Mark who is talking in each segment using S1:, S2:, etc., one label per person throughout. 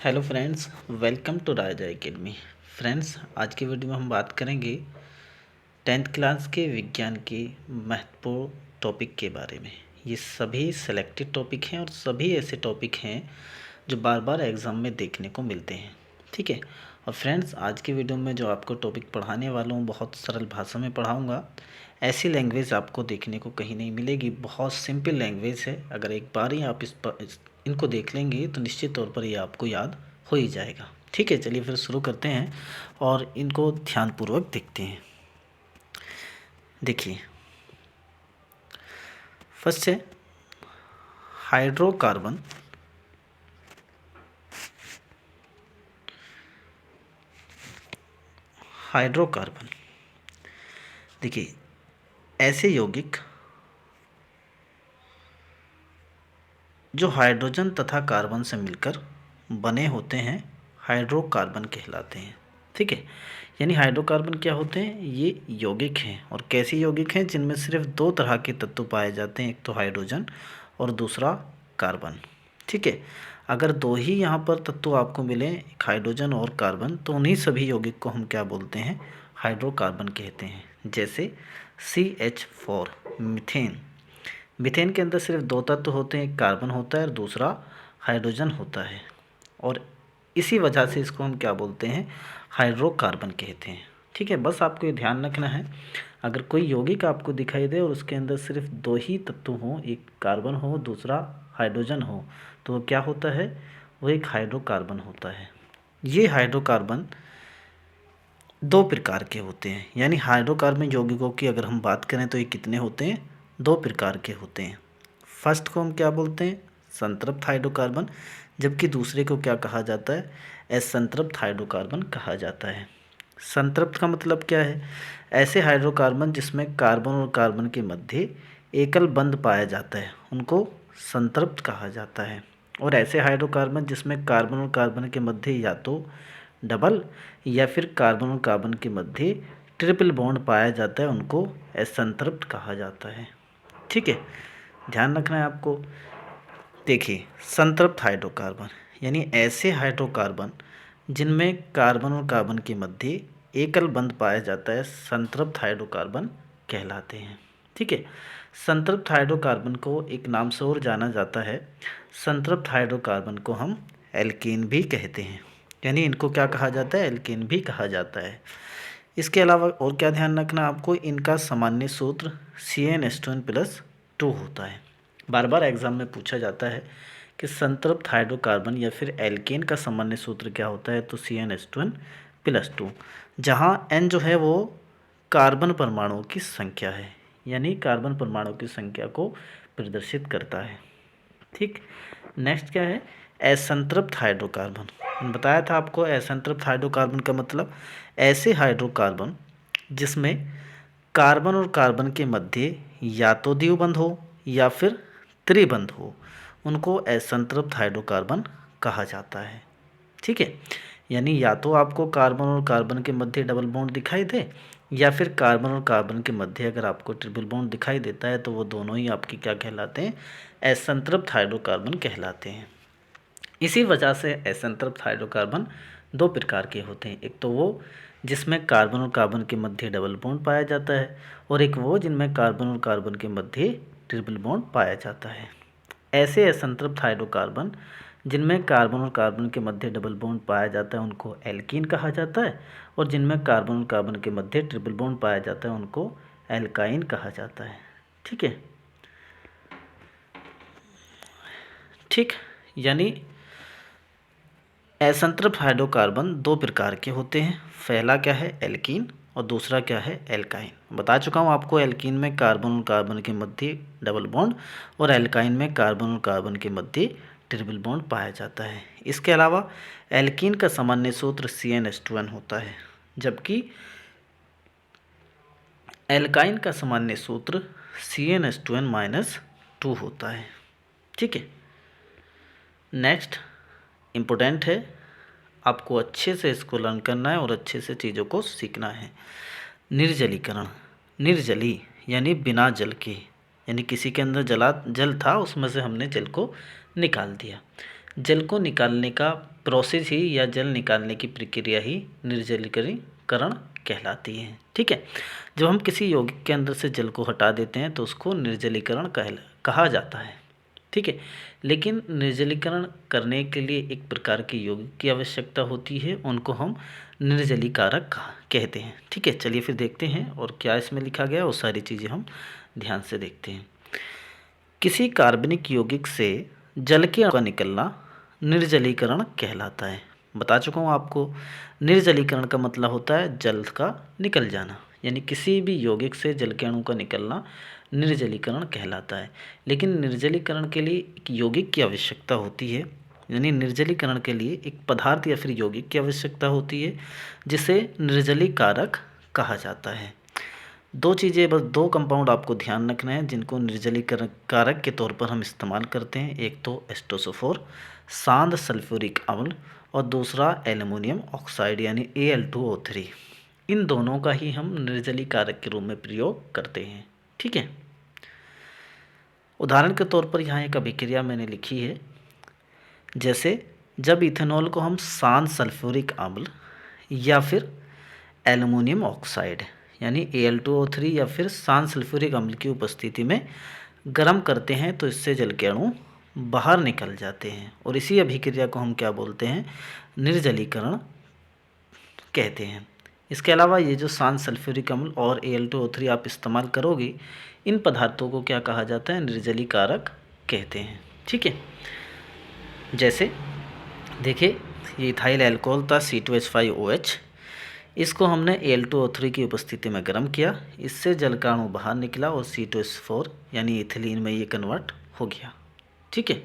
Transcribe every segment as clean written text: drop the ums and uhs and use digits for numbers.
S1: Hello friends, welcome to Raja academy. Friends, आज की video में हम बात करेंगे 10th क्लास के विज्ञान के महत्वपूर्ण टॉपिक के बारे में। ये सभी सेलेक्टेड टॉपिक हैं और सभी ऐसे टॉपिक हैं जो बार बार एग्ज़ाम में देखने को मिलते हैं। ठीक है। और फ्रेंड्स, आज की वीडियो में जो आपको टॉपिक पढ़ाने वाला हूँ बहुत सरल भाषा में पढ़ाऊँगा। ऐसी लैंग्वेज आपको देखने को कहीं नहीं मिलेगी, बहुत सिंपल लैंग्वेज है। अगर एक बार ही आप इनको देख लेंगे तो निश्चित तौर पर ये आपको याद हो ही जाएगा। ठीक है, चलिए फिर शुरू करते हैं और इनको ध्यानपूर्वक देखते हैं। देखिए, फर्स्ट है हाइड्रोकार्बन। हाइड्रोकार्बन देखिए, ऐसे यौगिक जो हाइड्रोजन तथा कार्बन से मिलकर बने होते हैं हाइड्रोकार्बन कहलाते हैं। ठीक है, यानी हाइड्रोकार्बन क्या होते हैं? ये यौगिक हैं। और कैसे यौगिक हैं? जिनमें सिर्फ दो तरह के तत्व पाए जाते हैं, एक तो हाइड्रोजन और दूसरा कार्बन। ठीक है, अगर दो ही यहाँ पर तत्व आपको मिले, एक हाइड्रोजन और कार्बन, तो उन्हीं सभी यौगिक को हम क्या बोलते हैं? हाइड्रोकार्बन कहते हैं। जैसे CH4 मीथेन। मीथेन के अंदर सिर्फ दो तत्व होते हैं, एक कार्बन होता है और दूसरा हाइड्रोजन होता है, और इसी वजह से इसको हम क्या बोलते हैं? हाइड्रोकार्बन कहते हैं। ठीक है, बस आपको ये ध्यान रखना है, अगर कोई यौगिक आपको दिखाई दे और उसके अंदर सिर्फ दो ही तत्व हों, एक कार्बन हो दूसरा हाइड्रोजन हो, तो वो क्या होता है? वो एक हाइड्रोकार्बन होता है। ये हाइड्रोकार्बन दो प्रकार के होते हैं, यानी हाइड्रोकार्बन यौगिकों की अगर हम बात करें तो ये कितने होते हैं? दो प्रकार के होते हैं। फर्स्ट को हम क्या बोलते हैं? संतृप्त हाइड्रोकार्बन, जबकि दूसरे को क्या कहा जाता है? असंतृप्त हाइड्रोकार्बन कहा जाता है। संतृप्त का मतलब क्या है? ऐसे हाइड्रोकार्बन जिसमें कार्बन और कार्बन के मध्य एकल बंध पाया जाता है, उनको संतृप्त कहा जाता है। और ऐसे हाइड्रोकार्बन जिसमें कार्बन और कार्बन के मध्य या तो डबल या फिर कार्बन और कार्बन के मध्य ट्रिपल बॉन्ड पाया जाता है, उनको असंतृप्त कहा जाता है। ठीक है, ध्यान रखना है आपको। देखिए, संतृप्त हाइड्रोकार्बन यानी ऐसे हाइड्रोकार्बन जिनमें कार्बन और कार्बन के मध्य एकल बंध पाया जाता है, संतृप्त हाइड्रोकार्बन कहलाते हैं। ठीक है, संतृप्त हाइड्रोकार्बन को एक नाम से और जाना जाता है। संतृप्त हाइड्रोकार्बन को हम एल्केन भी कहते हैं, यानी इनको क्या कहा जाता है? एल्केन भी कहा जाता है। इसके अलावा और क्या ध्यान रखना आपको? इनका सामान्य सूत्र CnH2n+2 होता है। बार बार एग्जाम में पूछा जाता है कि संतृप्त हाइड्रोकार्बन या फिर एल्केन का सामान्य सूत्र क्या होता है? तो CnH2n+2, जहाँ N जो है वो कार्बन परमाणुओं की संख्या है, यानी कार्बन परमाणु की संख्या को प्रदर्शित करता है। ठीक, नेक्स्ट क्या है? असंतृप्त हाइड्रोकार्बन। बताया था आपको असंतृप्त हाइड्रोकार्बन का मतलब ऐसे हाइड्रोकार्बन जिसमें कार्बन और कार्बन के मध्य या तो द्विबंध हो या फिर त्रिबंध हो, उनको असंतृप्त हाइड्रोकार्बन कहा जाता है। ठीक है, यानी या तो आपको कार्बन और कार्बन के मध्य डबल बॉन्ड दिखाई दे या फिर कार्बन और कार्बन के मध्य अगर आपको ट्रिपल बॉन्ड दिखाई देता है, तो वो दोनों ही आपके क्या कहलाते हैं? असंतृप्त हाइड्रोकार्बन कहलाते हैं। इसी वजह से असंतृप्त हाइड्रोकार्बन दो प्रकार के होते हैं, एक तो वो जिसमें कार्बन और कार्बन के मध्य डबल बॉन्ड पाया जाता है, और एक वो जिनमें कार्बन और कार्बन के मध्य ट्रिपल बॉन्ड पाया जाता है। ऐसे असंतृप्त हाइड्रोकार्बन जिनमें कार्बन और कार्बन के मध्य डबल बॉन्ड पाया जाता है, उनको एल्कीन कहा जाता है, और जिनमें कार्बन और कार्बन के मध्य ट्रिपल बॉन्ड पाया जाता है, उनको एल्काइन कहा जाता है। ठीक है, ठीक, यानी असंतृप्त हाइड्रोकार्बन दो प्रकार के होते हैं। पहला क्या है? एल्कीन, और दूसरा क्या है? एल्काइन। बता चुका हूँ आपको, एल्कीन में कार्बन और कार्बन के मध्य डबल बॉन्ड और एल्काइन में कार्बन और कार्बन के मध्य ट्रिपल बॉन्ड पाया जाता है। इसके अलावा एल्कीन का सामान्य सूत्र CnH2n होता है, जबकि एल्काइन का सामान्य सूत्र CnH2n-2 होता है। ठीक है, नेक्स्ट इम्पोर्टेंट है, आपको अच्छे से इसको लर्न करना है और अच्छे से चीज़ों को सीखना है। निर्जलीकरण, निर्जली यानी बिना जल के, यानी किसी के अंदर जल था, उसमें से हमने जल को निकाल दिया। जल को निकालने का प्रोसेस ही या जल निकालने की प्रक्रिया ही निर्जलीकरण कहलाती है। ठीक है, जब हम किसी यौगिक के अंदर से जल को हटा देते हैं तो उसको निर्जलीकरण कहा जाता है। ठीक है, लेकिन निर्जलीकरण करने के लिए एक प्रकार के यौगिक की आवश्यकता होती है, उनको हम निर्जलीकारक कहते हैं। ठीक है, चलिए फिर देखते हैं और क्या इसमें लिखा गया, वो सारी चीज़ें हम ध्यान से देखते हैं। किसी कार्बनिक यौगिक से जल के अणु का निकलना निर्जलीकरण कहलाता है। बता चुका हूँ आपको, निर्जलीकरण का मतलब होता है जल का निकल जाना, यानी किसी भी यौगिक से जल के अणु का निकलना निर्जलीकरण कहलाता है। लेकिन निर्जलीकरण के लिए एक यौगिक की आवश्यकता होती है, यानी निर्जलीकरण के लिए एक पदार्थ या फिर यौगिक की आवश्यकता होती है जिसे निर्जलीकारक कहा जाता है। दो चीज़ें, बस दो कंपाउंड आपको ध्यान रखना है जिनको निर्जलीकरण कारक के तौर पर हम इस्तेमाल करते हैं। एक तो एस्टोसोफोर सांद सल्फ्यूरिक अम्ल और दूसरा एल्युमिनियम ऑक्साइड यानी Al2O3। इन दोनों का ही हम निर्जलीकारक के रूप में प्रयोग करते हैं। ठीक है, उदाहरण के तौर पर यहाँ एक अभिक्रिया मैंने लिखी है, जैसे जब इथेनॉल को हम सांद सल्फ्यूरिक अम्ल या फिर एल्युमिनियम ऑक्साइड यानी Al2O3 या फिर सांद सल्फ्यूरिक अम्ल की उपस्थिति में गर्म करते हैं तो इससे जल के अणु बाहर निकल जाते हैं और इसी अभिक्रिया को हम क्या बोलते हैं, निर्जलीकरण कहते हैं। इसके अलावा ये जो सांद सल्फ्यूरिक अम्ल और Al2O3 आप इस्तेमाल करोगे, इन पदार्थों को क्या कहा जाता है, निर्जलीकारक कहते हैं। ठीक है, जैसे देखिए ये इथाइल अल्कोहल था C2H5OH, इसको हमने Al2O3 की उपस्थिति में गर्म किया, इससे जल का अणु बाहर निकला और C2H4 यानी इथिलीन में ये कन्वर्ट हो गया। ठीक है,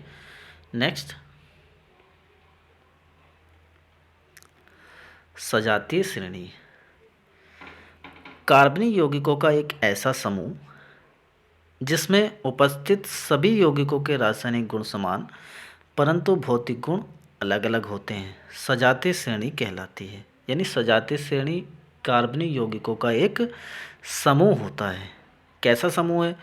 S1: नेक्स्ट सजातीय श्रेणी। कार्बनिक यौगिकों का एक ऐसा समूह जिसमें उपस्थित सभी यौगिकों के रासायनिक गुण समान परंतु भौतिक गुण अलग अलग होते हैं, सजातीय श्रेणी कहलाती है। यानी सजातीय श्रेणी कार्बनिक यौगिकों का एक समूह होता है। कैसा समूह है,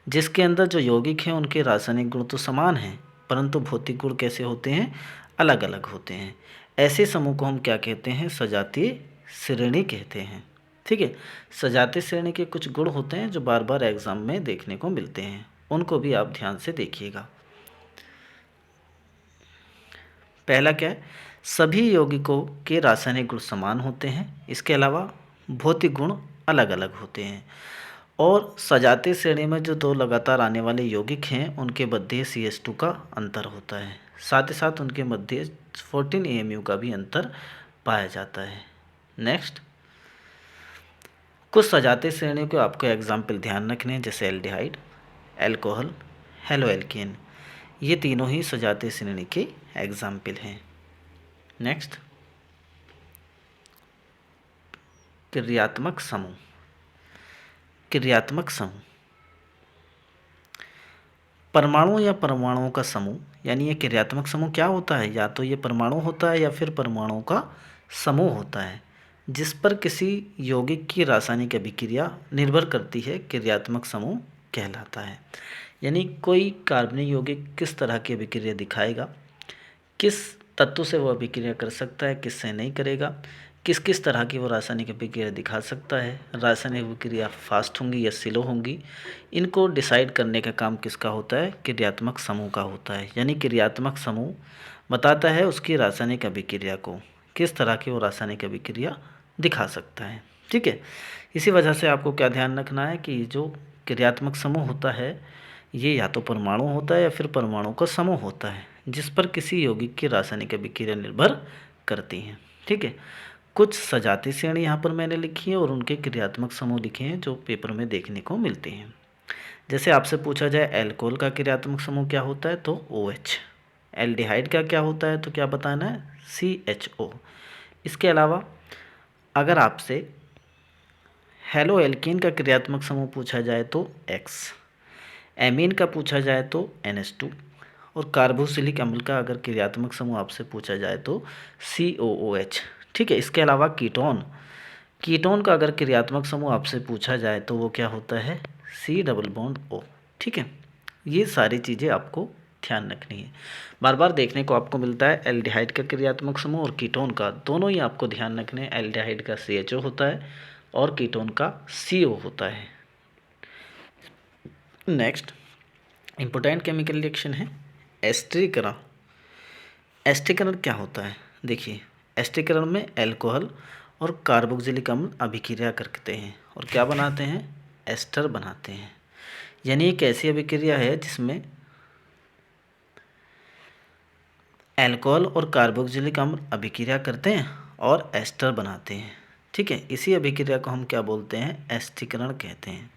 S1: जिसके अंदर जो यौगिक हैं उनके रासायनिक गुण तो समान हैं परंतु भौतिक गुण कैसे होते हैं, अलग अलग होते हैं। ऐसे समूह को हम क्या कहते हैं, सजातीय श्रेणी कहते हैं। ठीक है, सजातीय श्रेणी के कुछ गुण होते हैं जो बार बार एग्जाम में देखने को मिलते हैं, उनको भी आप ध्यान से देखिएगा। पहला क्या है, सभी यौगिकों के रासायनिक गुण समान होते हैं, इसके अलावा भौतिक गुण अलग अलग होते हैं। और सजातीय श्रेणी में जो दो लगातार आने वाले यौगिक हैं उनके मध्य CH2 का अंतर होता है, साथ ही साथ उनके मध्य 14 AMU का भी अंतर पाया जाता है। नेक्स्ट, कुछ सजातीय श्रेणियों के आपको एग्जाम्पल ध्यान रखने हैं, जैसे एल्डिहाइड, एल्कोहल, हेलोएल्केन, ये तीनों ही सजातीय श्रेणी के एग्जाम्पल हैं। नेक्स्ट, क्रियात्मक समूह। क्रियात्मक समूह परमाणु या परमाणुओं का समूह, यानी ये क्रियात्मक समूह क्या होता है, या तो ये परमाणु होता है या फिर परमाणुओं का समूह होता है जिस पर किसी यौगिक की रासायनिक अभिक्रिया निर्भर करती है, क्रियात्मक समूह कहलाता है। यानी कोई कार्बनिक यौगिक किस तरह की अभिक्रिया दिखाएगा, किस तत्व से वो अभिक्रिया कर सकता है, किससे नहीं करेगा, किस किस तरह की वो रासायनिक अभिक्रिया दिखा सकता है, रासायनिक अभिक्रिया फास्ट होंगी या स्लो होंगी, इनको डिसाइड करने का काम किसका होता है, क्रियात्मक समूह का होता है। यानी क्रियात्मक समूह बताता है उसकी रासायनिक अभिक्रिया को, किस तरह की वो रासायनिक अभिक्रिया दिखा सकता है। ठीक है, इसी वजह से आपको क्या ध्यान रखना है कि जो क्रियात्मक समूह होता है ये या तो परमाणु होता है या फिर परमाणु का समूह होता है जिस पर किसी यौगिक की रासायनिक अभिक्रिया निर्भर करती हैं। ठीक है, कुछ सजातीय श्रेणी यहाँ पर मैंने लिखी है और उनके क्रियात्मक समूह लिखे हैं जो पेपर में देखने को मिलते हैं। जैसे आपसे पूछा जाए एल्कोहल का क्रियात्मक समूह क्या होता है तो OH, एल्डिहाइड का क्या होता है तो क्या बताना है CHO। इसके अलावा अगर आपसे हेलोएल्केन का क्रियात्मक समूह पूछा जाए तो X, एमीन का पूछा जाए तो NH2 और कार्बोक्सिलिक अम्ल का अगर क्रियात्मक समूह आपसे पूछा जाए तो COOH। ठीक है, इसके अलावा कीटोन का अगर क्रियात्मक समूह आपसे पूछा जाए तो वो क्या होता है C डबल बॉन्ड O। ठीक है, ये सारी चीज़ें आपको ध्यान रखनी है। बार बार देखने को आपको मिलता है एल्डिहाइड का क्रियात्मक समूह और कीटोन का, दोनों ही आपको ध्यान रखने हैं। एल्डिहाइड का CHO होता है और कीटोन का CO होता है। नेक्स्ट इम्पोर्टेंट केमिकल रिएक्शन है एस्टरीकरण। एस्टरीकरण क्या होता है? देखिए, एस्टरीकरण में अल्कोहल और कार्बोक्सिलिक अम्ल अभिक्रिया करते हैं और क्या बनाते हैं? एस्टर बनाते हैं। यानी एक ऐसी अभिक्रिया है जिसमें अल्कोहल और कार्बोक्सिलिक अम्ल अभिक्रिया करते हैं और एस्टर बनाते हैं। ठीक है, इसी अभिक्रिया को हम क्या बोलते हैं? एस्टरीकरण कहते हैं।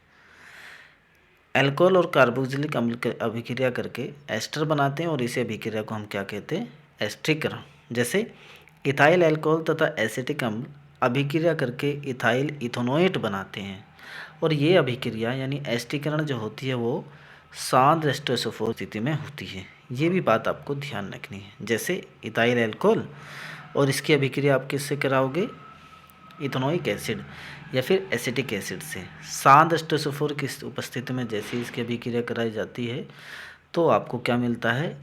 S1: अल्कोहल और कार्बोक्सिलिक अम्ल की अभिक्रिया करके एस्टर बनाते हैं और इसी अभिक्रिया को हम क्या कहते हैं? एस्टरीकरण। जैसे इथाइल अल्कोहल तथा एसिटिक अम्ल अभिक्रिया करके इथाइल इथेनोएट बनाते हैं और ये अभिक्रिया यानी एस्टरीकरण जो होती है वो सांद्र एस्टरोसोफोर स्थिति में होती है। ये भी बात आपको ध्यान रखनी है। जैसे इथाइल अल्कोहल और इसकी अभिक्रिया आप किससे कराओगे? इथेनोइक एसिड या फिर एसिटिक एसिड से। सांद्र एस्टरोसोफोर की उपस्थिति में जैसे इसकी अभिक्रिया कराई जाती है तो आपको क्या मिलता है?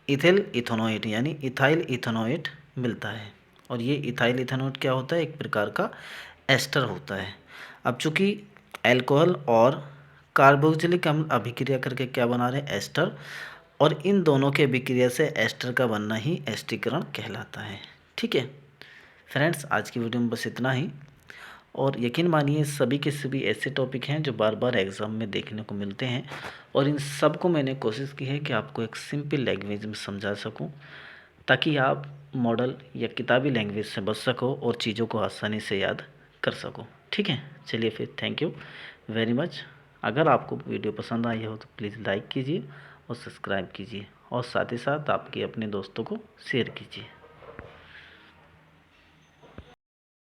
S1: इथिल इथेनोएट यानी इथाइल इथेनोएट मिलता है। और ये इथाइल इथेनोएट क्या होता है? एक प्रकार का एस्टर होता है। अब चूंकि अल्कोहल और कार्बोक्सिलिक अम्ल अभिक्रिया करके क्या बना रहे हैं? एस्टर। और इन दोनों के अभिक्रिया से एस्टर का बनना ही एस्टरीकरण कहलाता है। ठीक है फ्रेंड्स, आज की वीडियो में बस इतना ही। और यकीन मानिए सभी के सभी ऐसे टॉपिक हैं जो बार बार एग्ज़ाम में देखने को मिलते हैं और इन सब को मैंने कोशिश की है कि आपको एक सिंपल लैंग्वेज में समझा सकूं ताकि आप मॉडल या किताबी लैंग्वेज से बच सको और चीज़ों को आसानी से याद कर सको। ठीक है, चलिए फिर थैंक यू वेरी मच। अगर आपको वीडियो पसंद आई हो तो प्लीज़ लाइक कीजिए और सब्सक्राइब कीजिए और साथ ही साथ आपके अपने दोस्तों को शेयर कीजिए।